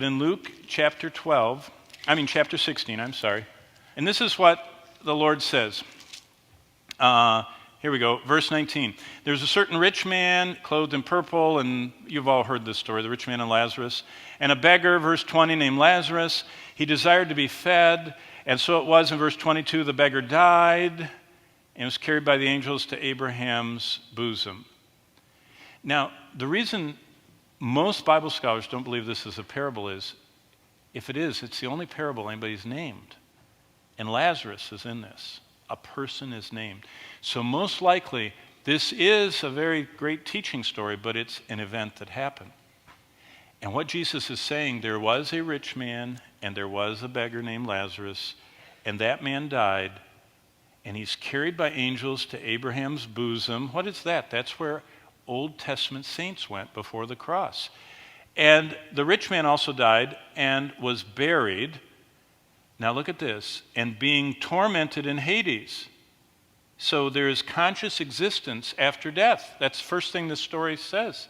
In Luke chapter 16, and this is what the Lord says. Here we go, verse 19. There's a certain rich man clothed in purple, and you've all heard this story, the rich man and Lazarus, and a beggar, verse 20, named Lazarus. He desired to be fed, and so it was in verse 22, the beggar died and was carried by the angels to Abraham's bosom. Now, the reason most Bible scholars don't believe this is a parable is, if it is, it's the only parable anybody's named. And Lazarus is in this. A person is named. So most likely, this is a very great teaching story, but it's an event that happened. And what Jesus is saying, there was a rich man, and there was a beggar named Lazarus, and that man died, and he's carried by angels to Abraham's bosom. What is that? That's where Old Testament saints went before the cross. And the rich man also died and was buried. Now look at this. And being tormented in Hades. So there is conscious existence after death. That's the first thing this story says.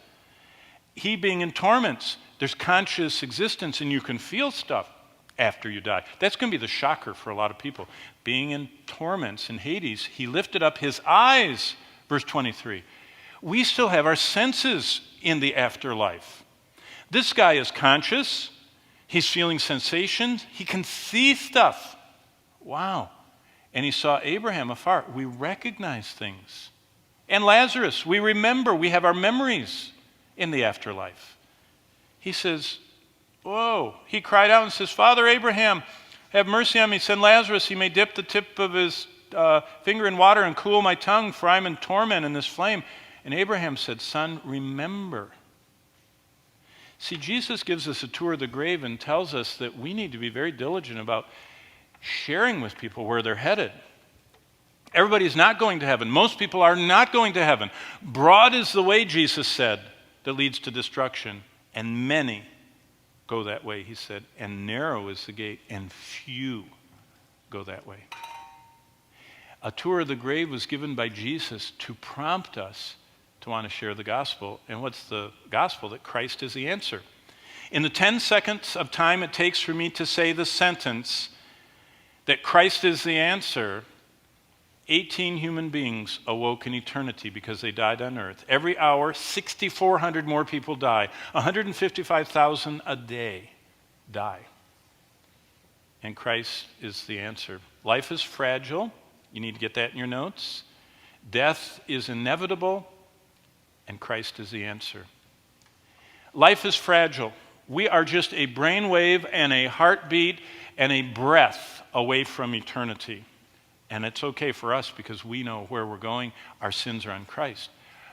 He being in torments, there's conscious existence, and you can feel stuff after you die. That's going to be the shocker for a lot of people. Being in torments in Hades, he lifted up his eyes, verse 23. We still have our senses in the afterlife. This guy is conscious. He's feeling sensations. He can see stuff. Wow. And he saw Abraham afar. We recognize things. And Lazarus, we remember. We have our memories in the afterlife. He says, whoa. He cried out and says, Father Abraham, have mercy on me. Send Lazarus. He may dip the tip of his finger in water and cool my tongue, for I'm in torment in this flame. And Abraham said, Son, remember. See, Jesus gives us a tour of the grave and tells us that we need to be very diligent about sharing with people where they're headed. Everybody's not going to heaven. Most people are not going to heaven. Broad is the way, Jesus said, that leads to destruction, and many go that way, he said, and narrow is the gate, and few go that way. A tour of the grave was given by Jesus to prompt us to want to share the gospel. And what's the gospel? That Christ is the answer. In the 10 seconds of time it takes for me to say the sentence that Christ is the answer, 18 human beings awoke in eternity because they died on earth. Every hour, 6,400 more people die. 155,000 a day die. And Christ is the answer. Life is fragile. You need to get that in your notes. Death is inevitable. And Christ is the answer. Life is fragile. We are just a brainwave and a heartbeat and a breath away from eternity. And it's okay for us because we know where we're going. Our sins are on Christ.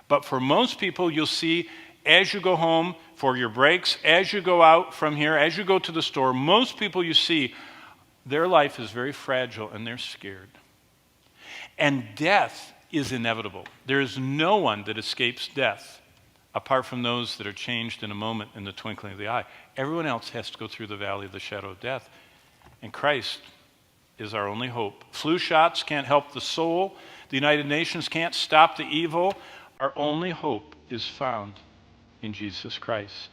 But for most people, you'll see as you go home for your breaks, as you go out from here, as you go to the store, most people you see, their life is very fragile and they're scared. And death is inevitable. There is no one that escapes death apart from those that are changed in a moment in the twinkling of the eye. Everyone else has to go through the valley of the shadow of death. And Christ is our only hope. Flu shots can't help the soul. The United Nations can't stop the evil. Our only hope is found in Jesus Christ.